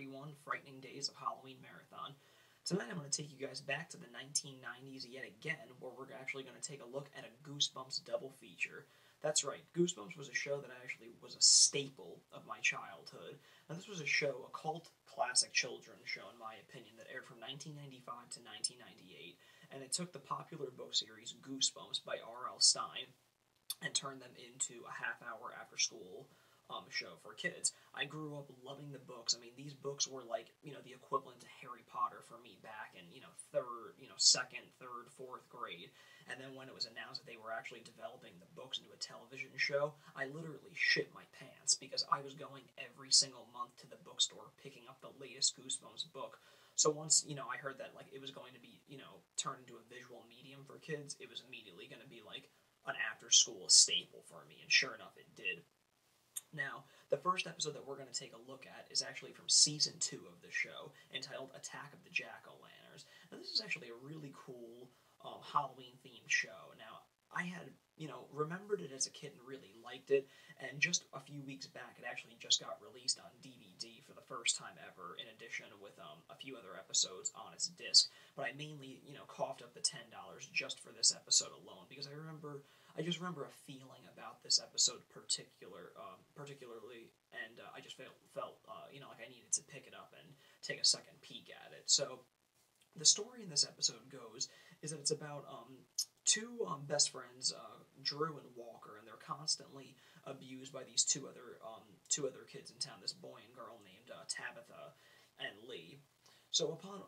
31 Frightening Days of Halloween Marathon. Tonight I'm going to take you guys back to the 1990s yet again, where we're actually going to take a look at a Goosebumps double feature. That's right, Goosebumps was a show that actually was a staple of my childhood. Now this was a show, a cult classic children's show in my opinion, that aired from 1995 to 1998, and it took the popular book series Goosebumps by R.L. Stine and turned them into a half-hour after-school show for kids. I grew up loving the books. I mean, these books were like, the equivalent to Harry Potter for me back in, second, third, fourth grade. And then when it was announced that they were actually developing the books into a television show, I literally shit my pants because I was going every single month to the bookstore picking up the latest Goosebumps book. So once, I heard that, like, it was going to be, turned into a visual medium for kids, it was immediately going to be, like, an after-school staple for me, and sure enough, it did. Now, the first episode that we're going to take a look at is actually from Season 2 of the show, entitled Attack of the Jack-O-Lanterns. Now, this is actually a really cool Halloween-themed show. Now, I had, remembered it as a kid and really liked it, and just a few weeks back, it actually just got released on DVD for the first time ever, in addition with a few other episodes on its disc. But I mainly, coughed up the $10 just for this episode alone, because I just remember a feeling about this episode particularly, and I just felt like I needed to pick it up and take a second peek at it. So, the story in this episode goes is that it's about two best friends, Drew and Walker, and they're constantly abused by these two other kids in town, this boy and girl named Tabitha and Lee. So upon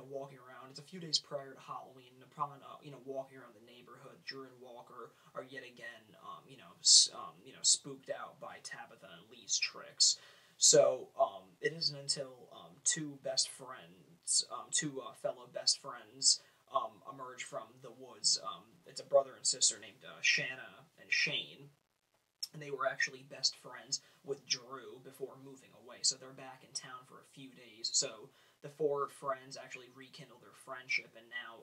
walking around, it's a few days prior to Halloween, and upon walking around the neighborhood, Drew and Walker are yet again spooked out by Tabitha and Lee's tricks. So it isn't until two fellow best friends emerge from the woods. It's a brother and sister named Shanna and Shane, and they were actually best friends with Drew before moving away. So they're back in town for a few days. So the four friends actually rekindle their friendship, and now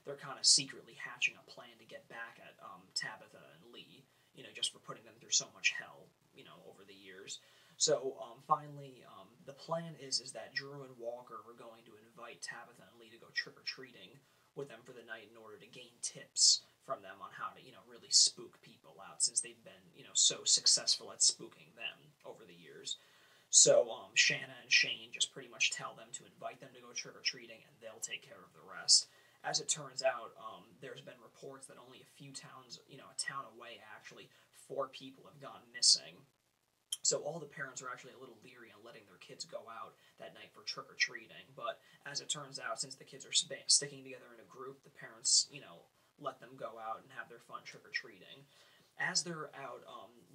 they're kind of secretly hatching a plan to get back at Tabitha and Lee, just for putting them through so much hell, over the years. So finally, the plan is that Drew and Walker were going to invite Tabitha and Lee to go trick-or-treating with them for the night in order to gain tips from them on how to, really spook people out, since they've been, so successful at spooking them over the years. So Shanna and Shane just pretty much tell them to invite them to go trick-or-treating, and they'll take care of the rest. As it turns out, there's been reports that only a few towns, a town away actually, 4 people have gone missing. So all the parents are actually a little leery on letting their kids go out that night for trick-or-treating. But as it turns out, since the kids are sticking together in a group, the parents, let them go out and have their fun trick-or-treating. As they're out,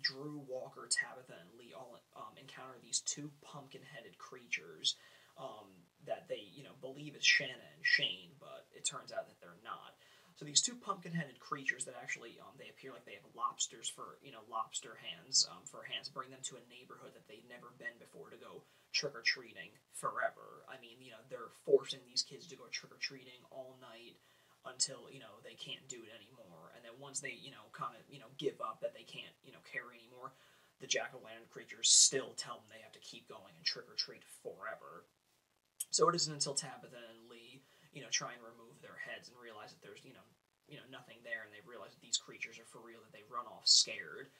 Drew, Walker, Tabitha, and Lee all encounter these two pumpkin-headed creatures that they, believe is Shanna and Shane, but it turns out that they're not. So these two pumpkin-headed creatures that actually, they appear like they have lobsters for, lobster hands, bring them to a neighborhood that they've never been before to go trick-or-treating forever. I mean, they're forcing these kids to go trick-or-treating all night until, they can't do it anymore. And then once they, give up that they can't, care anymore, the jack-o'-lantern creatures still tell them they have to keep going and trick-or-treat forever. So it isn't until Tabitha and Lee, try and remove their heads and realize that there's, nothing there, and they realize that these creatures are for real, that they run off scared.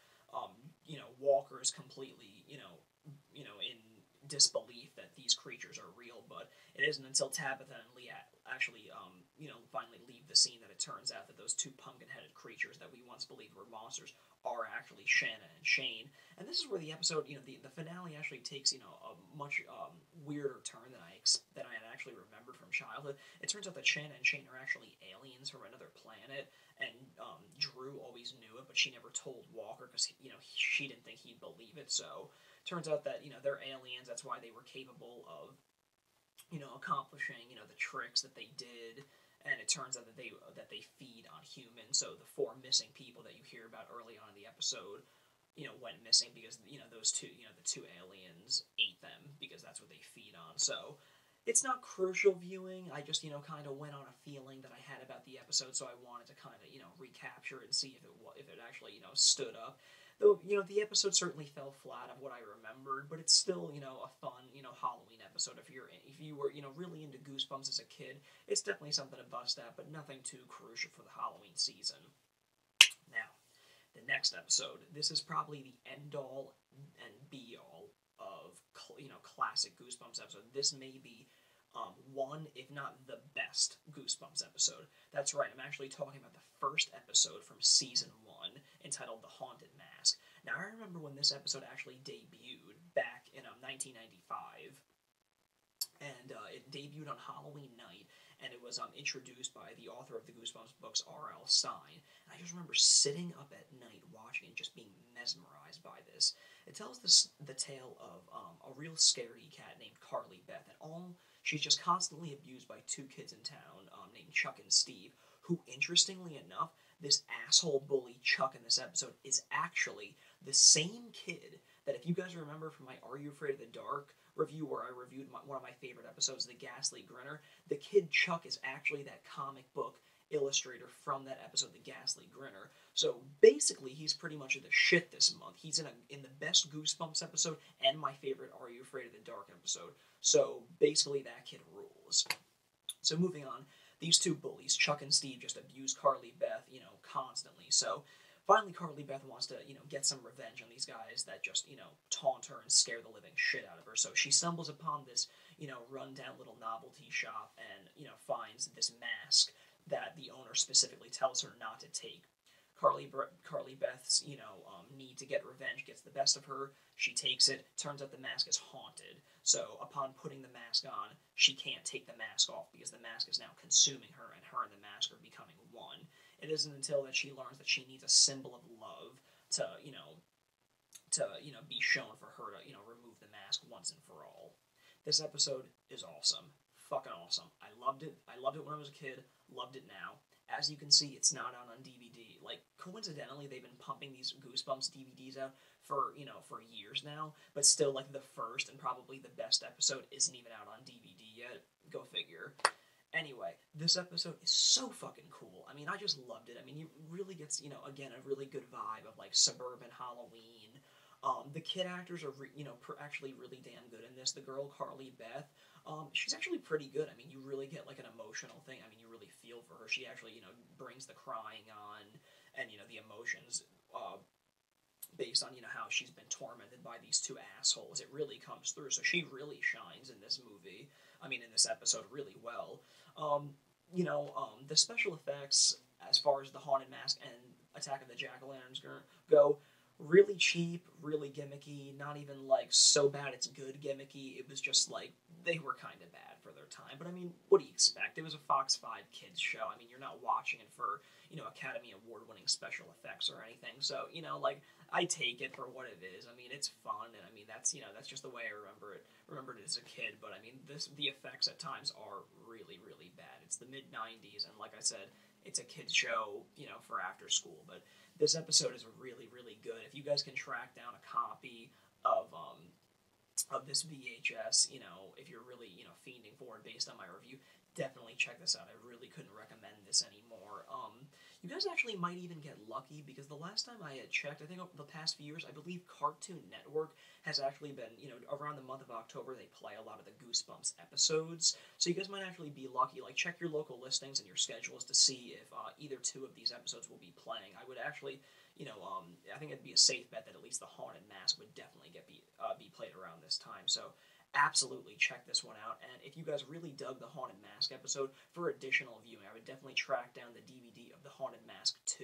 Walker is completely, in disbelief that these creatures are real, but it isn't until Tabitha and Lee actually, finally leave the scene that it turns out that those two pumpkin-headed creatures that we once believed were monsters are actually Shanna and Shane. And this is where the episode, the finale actually takes, a much weirder turn than I had actually remembered from childhood. It turns out that Shanna and Shane are actually aliens from another planet, and Drew always knew it, but she never told Walker because, she didn't think he'd believe it. So it turns out that, they're aliens. That's why they were capable of, accomplishing, the tricks that they did. And it turns out that they feed on humans. So the 4 missing people that you hear about early on in the episode, went missing because, those two, the 2 aliens ate them because that's what they feed on. So it's not crucial viewing. I just, kind of went on a feeling that I had about the episode, so I wanted to kind of, recapture it and see if it actually, stood up. Though, the episode certainly fell flat of what I remembered, but it's still, a fun, Halloween episode. If you were, really into Goosebumps as a kid, it's definitely something to bust at, but nothing too crucial for the Halloween season. Now, the next episode, this is probably the end-all and be-all of, classic Goosebumps episode. This may be one, if not the best Goosebumps episode. That's right, I'm actually talking about the first episode from Season 1, entitled The Haunted Mask. Now, I remember when this episode actually debuted back in 1995, and it debuted on Halloween night, and it was introduced by the author of the Goosebumps books, R.L. Stine. And I just remember sitting up at night watching and just being mesmerized by this. It tells the tale of a real scaredy cat named Carly Beth, and she's just constantly abused by two kids in town named Chuck and Steve, who, interestingly enough, this asshole bully Chuck in this episode is actually the same kid that, if you guys remember from my Are You Afraid of the Dark review, where I reviewed one of my favorite episodes, The Ghastly Grinner, the kid Chuck is actually that comic book illustrator from that episode, The Ghastly Grinner. So basically, he's pretty much the shit this month. He's in the best Goosebumps episode and my favorite Are You Afraid of the Dark episode. So basically, that kid rules. So moving on, these two bullies, Chuck and Steve, just abuse Carly Beth, constantly. So finally, Carly Beth wants to, get some revenge on these guys that just, taunt her and scare the living shit out of her. So she stumbles upon this, rundown little novelty shop and, finds this mask that the owner specifically tells her not to take. Carly Beth's, need to get revenge gets the best of her. She takes it. Turns out the mask is haunted. So upon putting the mask on, she can't take the mask off because the mask is now consuming her, and her and the mask are becoming one. It isn't until that she learns that she needs a symbol of love to be shown for her to, remove the mask once and for all. This episode is awesome. Fucking awesome. I loved it. I loved it when I was a kid. Loved it now. As you can see, it's not out on DVD. Like, coincidentally, they've been pumping these Goosebumps DVDs out for years now, but still, like, the first and probably the best episode isn't even out on DVD yet. Go figure. Anyway, this episode is so fucking cool. I mean, I just loved it. I mean, it really gets, again, a really good vibe of, like, suburban Halloween. The kid actors are, actually really damn good in this. The girl, Carly Beth, she's actually pretty good. I mean, you really get, like, an emotional thing. I mean, you really feel for her. She actually, brings the crying on and, the emotions, based on, how she's been tormented by these two assholes. It really comes through. So she really shines in this movie. I mean, in this episode really well. The special effects, as far as the Haunted Mask and Attack of the Jack-O-Lanterns go, really cheap, really gimmicky, not even, like, so bad it's good gimmicky. It was just, like, they were kind of bad for their time. But, I mean, what do you expect? It was a Fox 5 kids show. I mean, you're not watching it for, Academy Award-winning special effects or anything. So, I take it for what it is. I mean, it's fun, and, I mean, that's just the way I remembered it as a kid. But, I mean, the effects at times are really, really bad. It's the mid-90s, and like I said, it's a kids show, for after school. But this episode is really, really good. If you guys can track down a copy of this VHS, if you're really, fiending for it based on my review, definitely check this out. I really couldn't recommend this anymore. You guys actually might even get lucky, because the last time I had checked, I think over the past few years, I believe Cartoon Network has actually been, around the month of October, they play a lot of the Goosebumps episodes. So you guys might actually be lucky. Like, check your local listings and your schedules to see if either two of these episodes will be playing. I would actually, I think it'd be a safe bet that at least the Haunted Mask would definitely be played around this time. So absolutely check this one out. And if you guys really dug the Haunted Mask episode, for additional viewing, I would definitely track down the DVD of the Haunted Mask 2.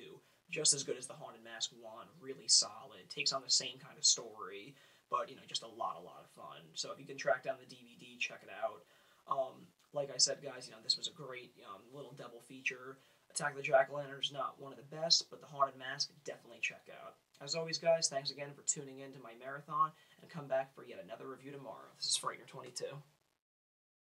Just as good as the Haunted Mask 1, really solid, takes on the same kind of story, but, just a lot of fun. So if you can track down the DVD, check it out. Like I said, guys, this was a great little double feature. Attack of the Jack-O-Lanterns, not one of the best, but the Haunted Mask, definitely check out. As always, guys, thanks again for tuning in to my marathon, and come back for yet another review tomorrow. This is Frightener22.